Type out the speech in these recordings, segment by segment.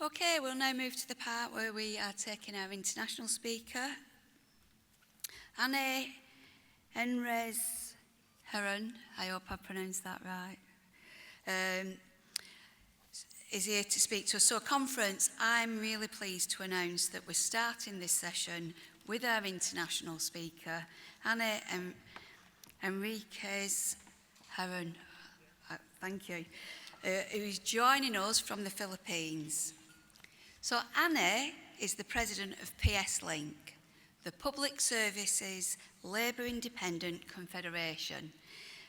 Okay, we'll now move to the part where we are taking our international speaker. Anne Enriquez-Geron, I hope I pronounced that right, is here to speak to us. So, conference, I'm really pleased to announce that we're starting this session with our international speaker, Anne Enriquez-Geron, thank you, who is joining us from the Philippines. So Anne is the president of PSLINK, the Public Services Labour Independent Confederation,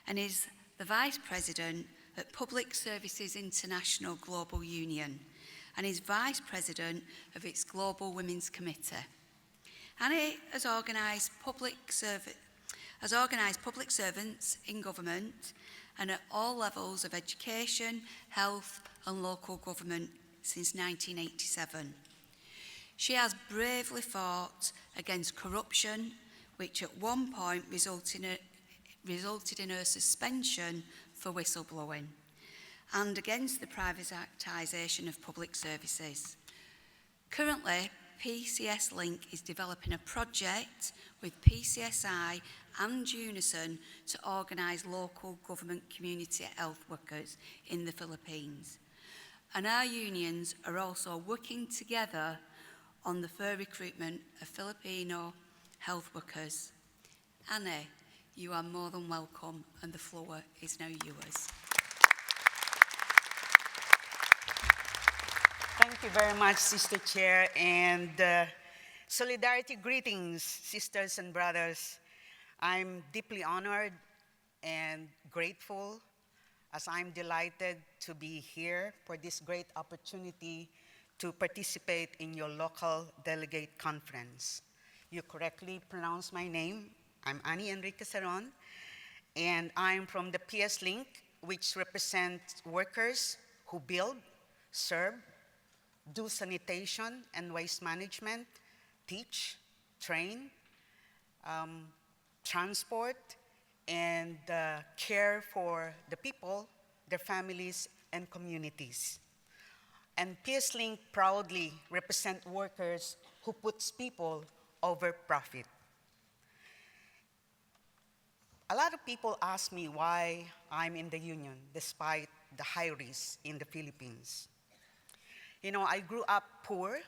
and is the vice president at Public Services International Global Union, and is vice president of its Global Women's Committee. Anne has organised public servants in government and at all levels of education, health and local government since 1987. She has bravely fought against corruption, which at one point resulted in her suspension for whistleblowing, and against the privatisation of public services. Currently, PSLINK is developing a project with PCSI and UNISON to organise local government community health workers in the Philippines. And our unions are also working together on the fair recruitment of Filipino health workers. Anne, you are more than welcome, and the floor is now yours. Thank you very much, Sister Chair, and solidarity greetings, sisters and brothers. I'm deeply honored and grateful, as I'm delighted to be here for this great opportunity to participate in your local delegate conference. You correctly pronounced my name. I'm Anne Enriquez-Geron, and I'm from the PSLINK, which represents workers who build, serve, do sanitation and waste management, teach, train, transport, and care for the people, their families, and communities. And PSLINK proudly represent workers who puts people over profit. A lot of people ask me why I'm in the union despite the high risk in the Philippines. You know, I grew up poor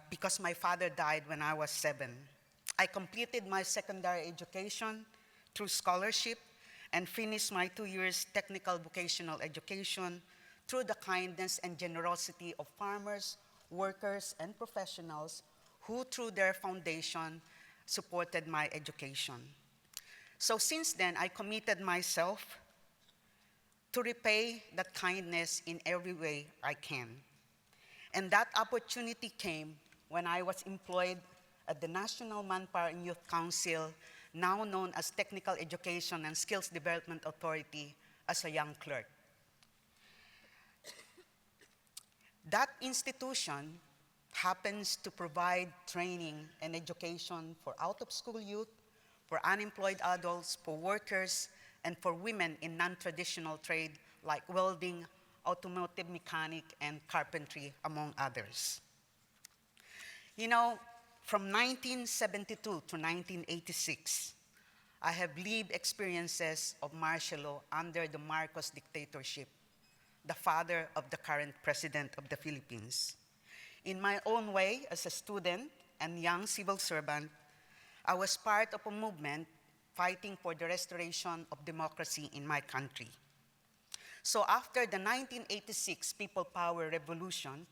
because my father died when I was 7. I completed my secondary education through scholarship and finished my 2 years technical vocational education through the kindness and generosity of farmers, workers, and professionals who, through their foundation, supported my education. So since then, I committed myself to repay that kindness in every way I can. And that opportunity came when I was employed at the National Manpower and Youth Council, now known as Technical Education and Skills Development Authority, as a young clerk. That institution happens to provide training and education for out-of-school youth, for unemployed adults, for workers, and for women in non-traditional trade like welding, automotive mechanic, and carpentry, among others. You know, from 1972 to 1986, I have lived experiences of martial law under the Marcos dictatorship, the father of the current president of the Philippines. In my own way, as a student and young civil servant, I was part of a movement fighting for the restoration of democracy in my country. So after the 1986 People Power Revolution,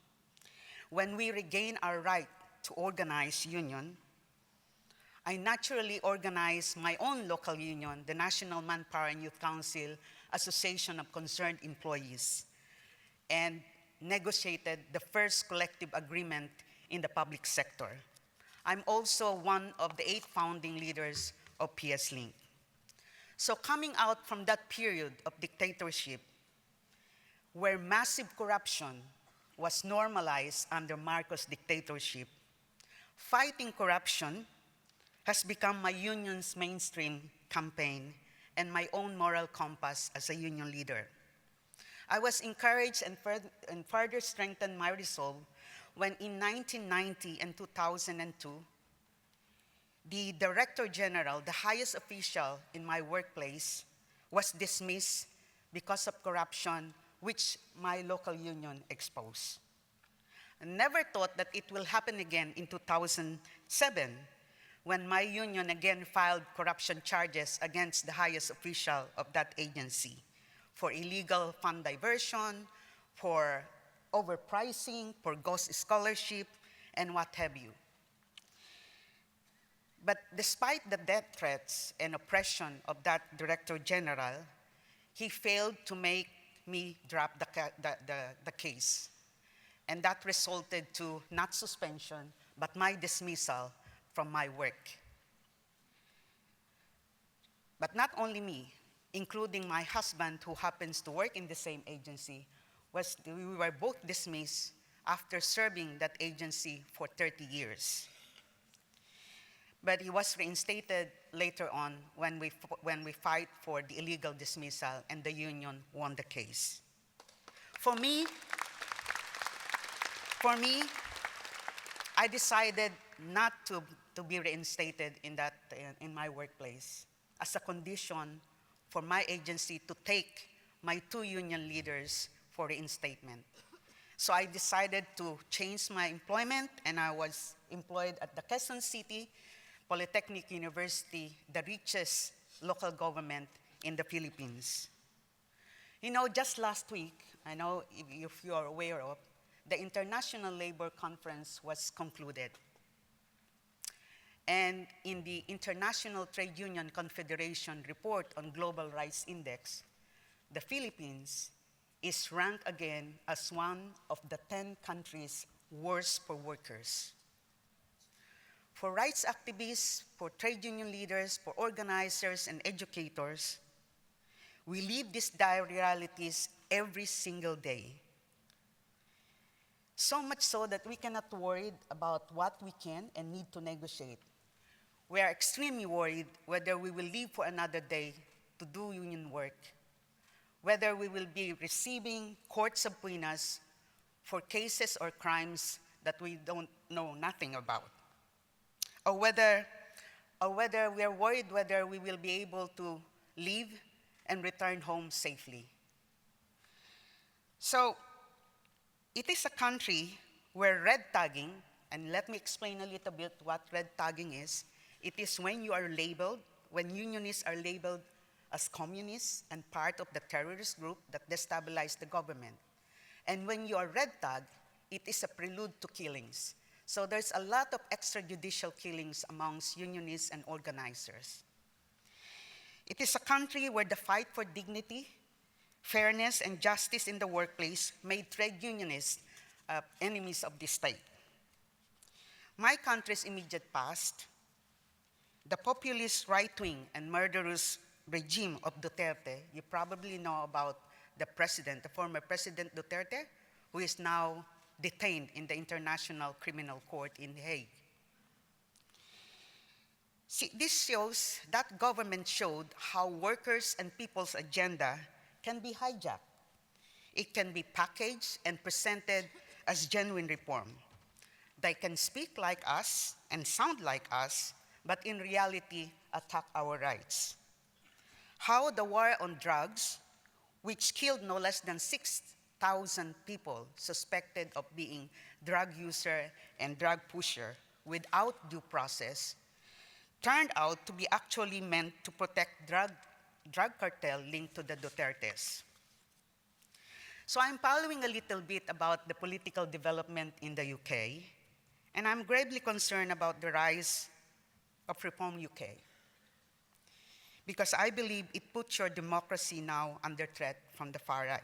when we regained our right to organize union, I naturally organized my own local union, the National Manpower and Youth Council Association of Concerned Employees, and negotiated the first collective agreement in the public sector. I'm also one of the 8 founding leaders of PSLINK. So coming out from that period of dictatorship, where massive corruption was normalized under Marcos dictatorship, fighting corruption has become my union's mainstream campaign and my own moral compass as a union leader. I was encouraged and further strengthened my resolve when in 1990 and 2002, the Director General, the highest official in my workplace, was dismissed because of corruption which my local union exposed. I never thought that it will happen again in 2007 when my union again filed corruption charges against the highest official of that agency for illegal fund diversion, for overpricing, for ghost scholarship, and what have you. But despite the death threats and oppression of that Director General, he failed to make me drop the case. And that resulted to not suspension, but my dismissal from my work. But not only me, including my husband, who happens to work in the same agency, we were both dismissed after serving that agency for 30 years. But he was reinstated later on when we fight for the illegal dismissal and the union won the case. For me, I decided not to be reinstated in my workplace as a condition for my agency to take my 2 union leaders for reinstatement. So I decided to change my employment, and I was employed at the Quezon City Polytechnic University, the richest local government in the Philippines. You know, just last week, I know if you are aware of, the International Labor Conference was concluded. And in the International Trade Union Confederation report on Global Rights Index, the Philippines is ranked again as one of the 10 countries worst for workers. For rights activists, for trade union leaders, for organizers and educators, we live these dire realities every single day. So much so that we cannot worry about what we can and need to negotiate. We are extremely worried whether we will live for another day to do union work, whether we will be receiving court subpoenas for cases or crimes that we don't know nothing about, or whether we are worried whether we will be able to leave and return home safely. So it is a country where red tagging, and let me explain a little bit what red tagging is. It is when you are labeled, when unionists are labeled as communists and part of the terrorist group that destabilize the government. And when you are red tagged, it is a prelude to killings. So there's a lot of extrajudicial killings amongst unionists and organizers. It is a country where the fight for dignity, fairness, and justice in the workplace made trade unionists enemies of the state. My country's immediate past, the populist right-wing and murderous regime of Duterte, you probably know about the former President Duterte, who is now detained in the International Criminal Court in The Hague. See, this shows that government showed how workers and people's agenda can be hijacked. It can be packaged and presented as genuine reform. They can speak like us and sound like us, but in reality attack our rights. How the war on drugs, which killed no less than 6,000 people suspected of being drug user and drug pusher without due process, turned out to be actually meant to protect drug cartel linked to the Dutertes. So I'm following a little bit about the political development in the UK, and I'm gravely concerned about the rise of Reform UK, because I believe it puts your democracy now under threat from the far right.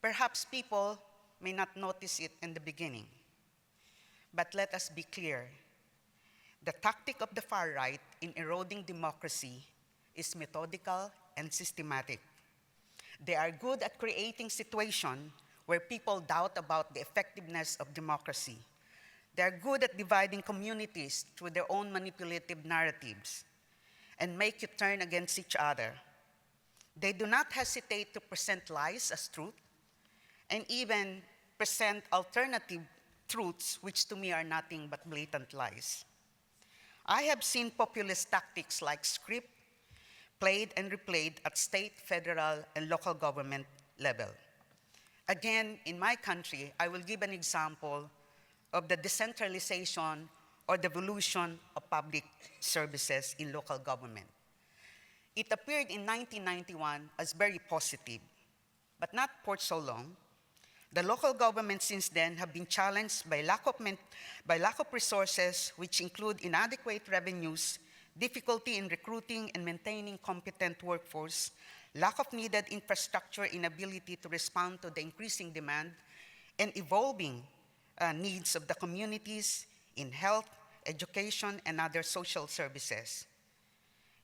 Perhaps people may not notice it in the beginning, but let us be clear. The tactic of the far right in eroding democracy is methodical and systematic. They are good at creating situations where people doubt about the effectiveness of democracy. They are good at dividing communities through their own manipulative narratives and make you turn against each other. They do not hesitate to present lies as truth and even present alternative truths, which to me are nothing but blatant lies. I have seen populist tactics like script played and replayed at state, federal, and local government level. Again, in my country, I will give an example of the decentralization or devolution of public services in local government. It appeared in 1991 as very positive, but not for so long. The local governments since then have been challenged by lack of resources, which include inadequate revenues, difficulty in recruiting and maintaining competent workforce, lack of needed infrastructure, inability to respond to the increasing demand and evolving needs of the communities in health, education, and other social services.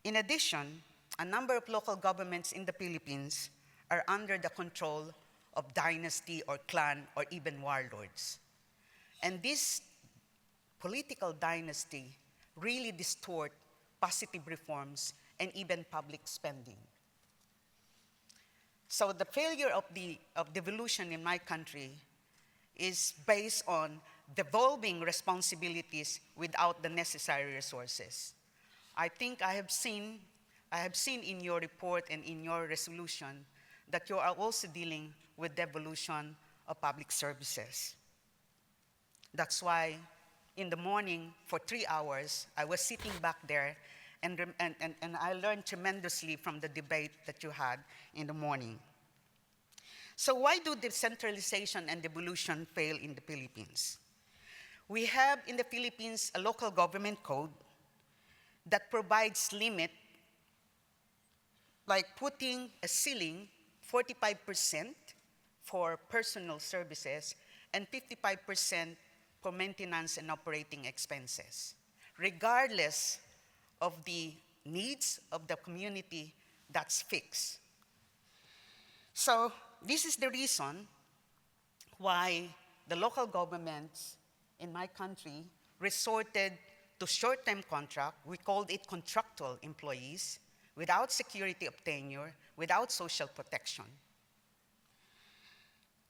In addition, a number of local governments in the Philippines are under the control of dynasty or clan or even warlords. And this political dynasty really distort positive reforms and even public spending. So the failure of devolution in my country is based on devolving responsibilities without the necessary resources. I think I have seen in your report and in your resolution that you are also dealing with devolution of public services. That's why in the morning for 3 hours, I was sitting back there and I learned tremendously from the debate that you had in the morning. So why do decentralization and devolution fail in the Philippines? We have in the Philippines a local government code that provides limit, like putting a ceiling 45% for personal services and 55% for maintenance and operating expenses, regardless of the needs of the community. That's fixed. So this is the reason why the local governments in my country resorted to short-term contract. We called it contractual employees, without security of tenure, without social protection.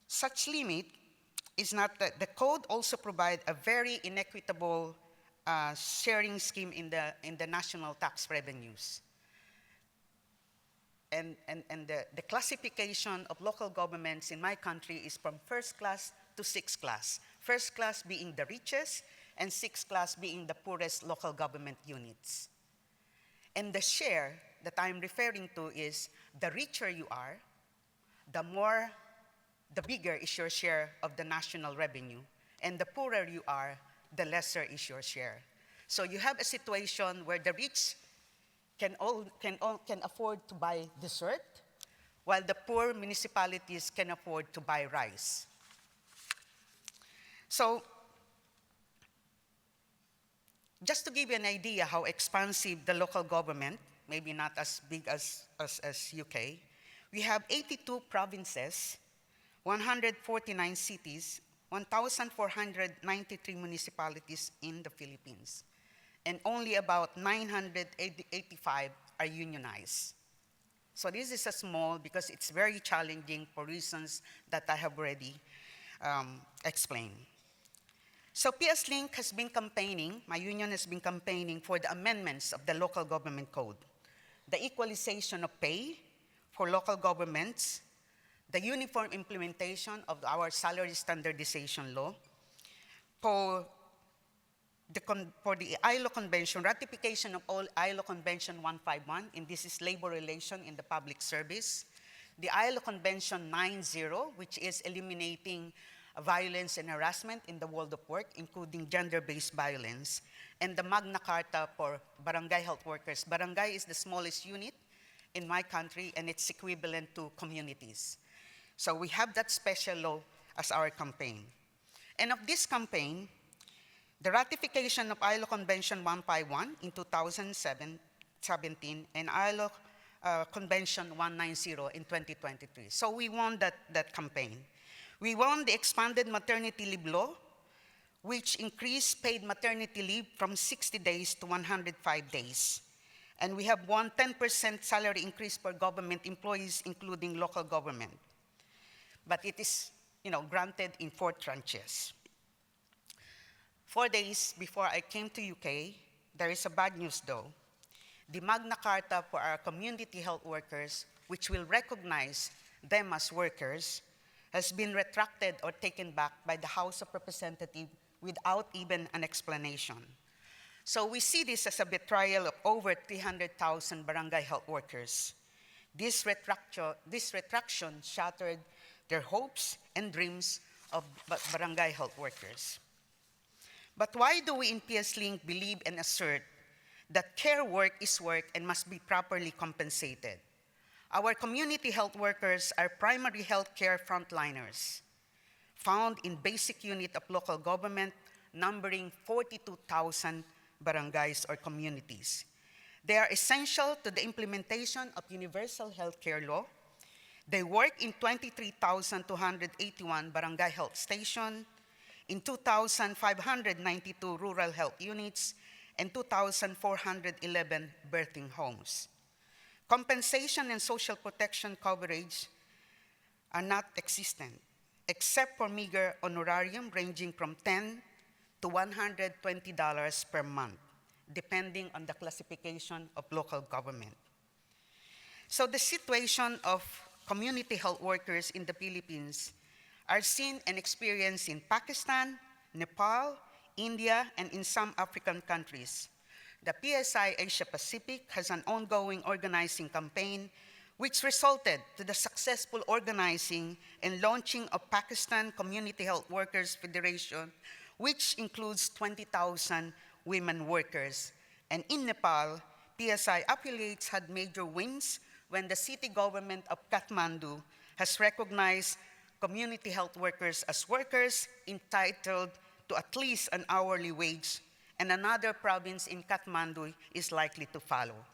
Such limit is not the code also provide a very inequitable sharing scheme in the national tax revenues. And the classification of local governments in my country is from first class to sixth class. First class being the richest and sixth class being the poorest local government units. And the share that I'm referring to is the richer you are, the bigger is your share of the national revenue, and the poorer you are, the lesser is your share. So you have a situation where the rich can afford to buy dessert, while the poor municipalities can afford to buy rice. So just to give you an idea how expansive the local government, maybe not as big as UK, we have 82 provinces, 149 cities, 1,493 municipalities in the Philippines, and only about 985 are unionized. So this is a small, because it's very challenging for reasons that I have already explained. So PSLINK has been campaigning, my union has been campaigning for the amendments of the local government code, the equalization of pay for local governments, the uniform implementation of our salary standardization law, for the ILO Convention, ratification of all ILO Convention 151, and this is labor relation in the public service, the ILO Convention 90, which is eliminating violence and harassment in the world of work, including gender-based violence, and the Magna Carta for barangay health workers. Barangay is the smallest unit in my country, and it's equivalent to communities. So we have that special law as our campaign. And of this campaign, the ratification of ILO Convention 151 in 2017 and ILO Convention 190 in 2023. So we won that campaign. We won the expanded maternity leave law, which increased paid maternity leave from 60 days to 105 days. And we have won 10% salary increase for government employees, including local government. But it is, granted in 4 tranches. 4 days before I came to UK, there is a bad news though. The Magna Carta for our community health workers, which will recognize them as workers, has been retracted or taken back by the House of Representatives without even an explanation. So we see this as a betrayal of over 300,000 barangay health workers. This retraction shattered their hopes and dreams of barangay health workers. But why do we in PSLINK believe and assert that care work is work and must be properly compensated? Our community health workers are primary health care frontliners, found in basic unit of local government, numbering 42,000 barangays or communities. They are essential to the implementation of universal health care law. They work in 23,281 barangay health stations, in 2,592 rural health units, and 2,411 birthing homes. Compensation and social protection coverage are not existent, except for meager honorarium ranging from $10 to $120 per month, depending on the classification of local government. So the situation of community health workers in the Philippines are seen and experienced in Pakistan, Nepal, India, and in some African countries. The PSI Asia Pacific has an ongoing organizing campaign which resulted to the successful organizing and launching of Pakistan Community Health Workers Federation, which includes 20,000 women workers. And in Nepal, PSI affiliates had major wins when the city government of Kathmandu has recognized community health workers as workers entitled to at least an hourly wage, and another province in Kathmandu is likely to follow.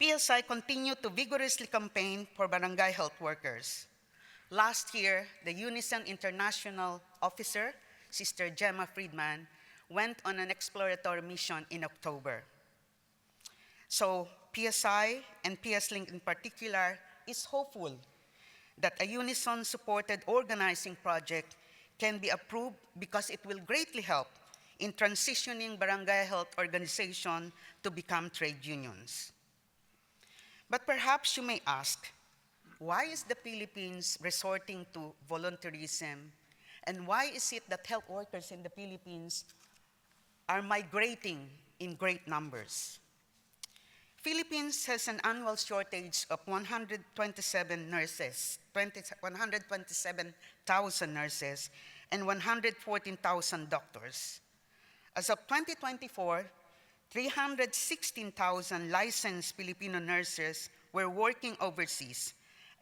PSI continued to vigorously campaign for barangay health workers. Last year, the UNISON International Officer, Sister Gemma Friedman, went on an exploratory mission in October. So PSI and PSLINK in particular is hopeful that a UNISON-supported organizing project can be approved because it will greatly help in transitioning barangay health organization to become trade unions. But perhaps you may ask, why is the Philippines resorting to voluntarism? And why is it that health workers in the Philippines are migrating in great numbers? Philippines has an annual shortage of 127,000 nurses, and 114,000 doctors. As of 2024, 316,000 licensed Filipino nurses were working overseas,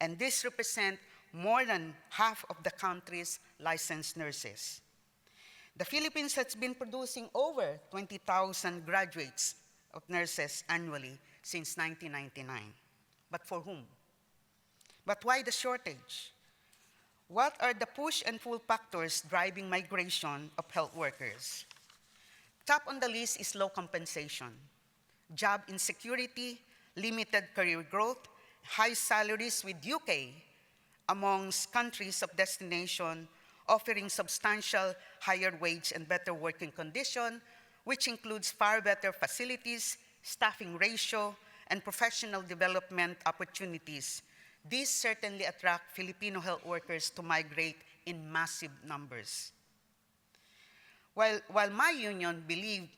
and this represents more than half of the country's licensed nurses. The Philippines has been producing over 20,000 graduates of nurses annually since 1999. But for whom? But why the shortage? What are the push and pull factors driving migration of health workers? Top on the list is low compensation, job insecurity, limited career growth, high salaries with UK amongst countries of destination offering substantial higher wage and better working condition, which includes far better facilities, staffing ratio, and professional development opportunities. These certainly attract Filipino health workers to migrate in massive numbers. While my union believed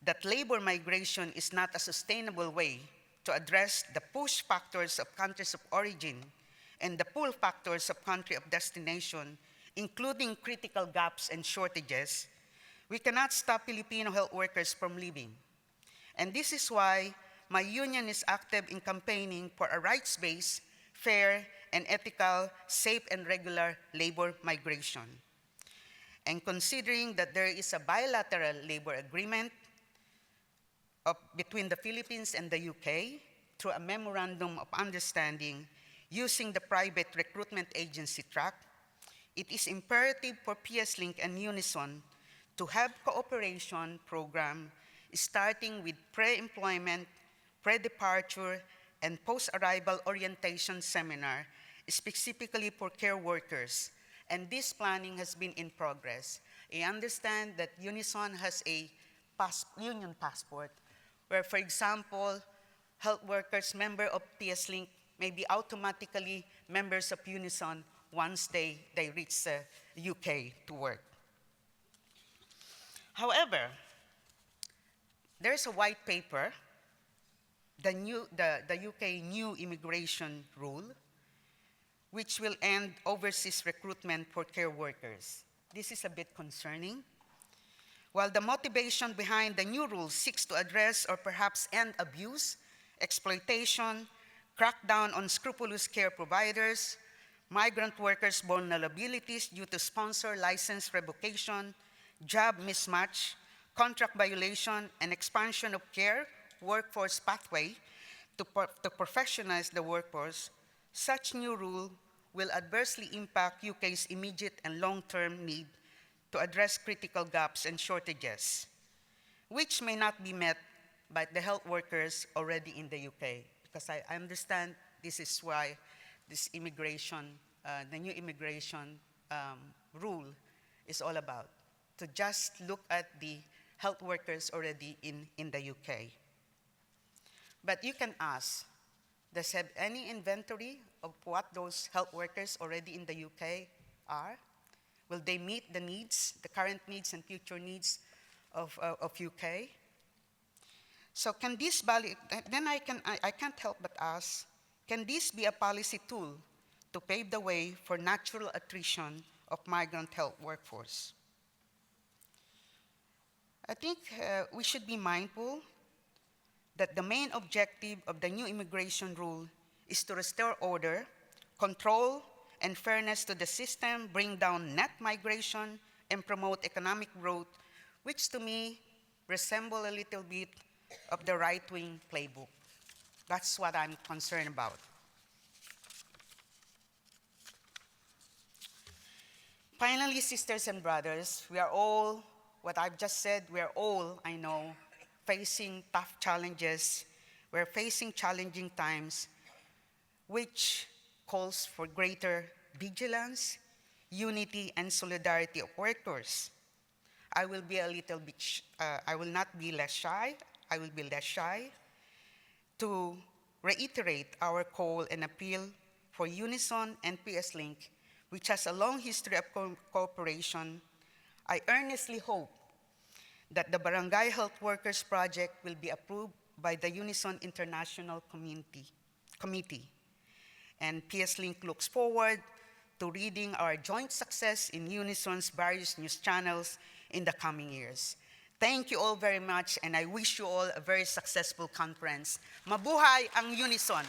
that labor migration is not a sustainable way to address the push factors of countries of origin and the pull factors of country of destination, including critical gaps and shortages, we cannot stop Filipino health workers from leaving. And this is why my union is active in campaigning for a rights-based, fair, and ethical, safe, and regular labor migration. And considering that there is a bilateral labor agreement between the Philippines and the UK through a memorandum of understanding using the private recruitment agency track, it is imperative for PSLINK and UNISON to have cooperation program starting with pre-employment pre-departure, and post-arrival orientation seminar specifically for care workers. And this planning has been in progress. I understand that UNISON has a union passport where, for example, health workers, member of PSLINK, may be automatically members of UNISON once they reach the UK to work. However, there's a white paper, the UK new immigration rule, which will end overseas recruitment for care workers. This is a bit concerning. While the motivation behind the new rules seeks to address or perhaps end abuse, exploitation, crack down on scrupulous care providers, migrant workers' vulnerabilities due to sponsor license revocation, job mismatch, contract violation, and expansion of care workforce pathway to professionalize the workforce, such new rule will adversely impact UK's immediate and long-term need to address critical gaps and shortages, which may not be met by the health workers already in the UK. Because I understand this is why this immigration, the new immigration rule is all about, to just look at the health workers already in the UK. But you can ask, does have any inventory of what those health workers already in the UK are? Will they meet the needs, the current needs and future needs of UK? So can this then I can't help but ask, can this be a policy tool to pave the way for natural attrition of migrant health workforce? I think we should be mindful that the main objective of the new immigration rule is to restore order, control, and fairness to the system, bring down net migration, and promote economic growth, which to me resemble a little bit of the right-wing playbook. That's what I'm concerned about. Finally, sisters and brothers, we are all, what I've just said, we are all, I know, facing tough challenges. We're facing challenging times, which calls for greater vigilance, unity, and solidarity of workers. I will be a little bit, I will not be less shy, I will be less shy to reiterate our call and appeal for UNISON and PSLINK, which has a long history of cooperation. I earnestly hope that the Barangay Health Workers Project will be approved by the UNISON International Committee. And PSLINK looks forward to reading our joint success in UNISON's various news channels in the coming years. Thank you all very much, and I wish you all a very successful conference. Mabuhay ang UNISON!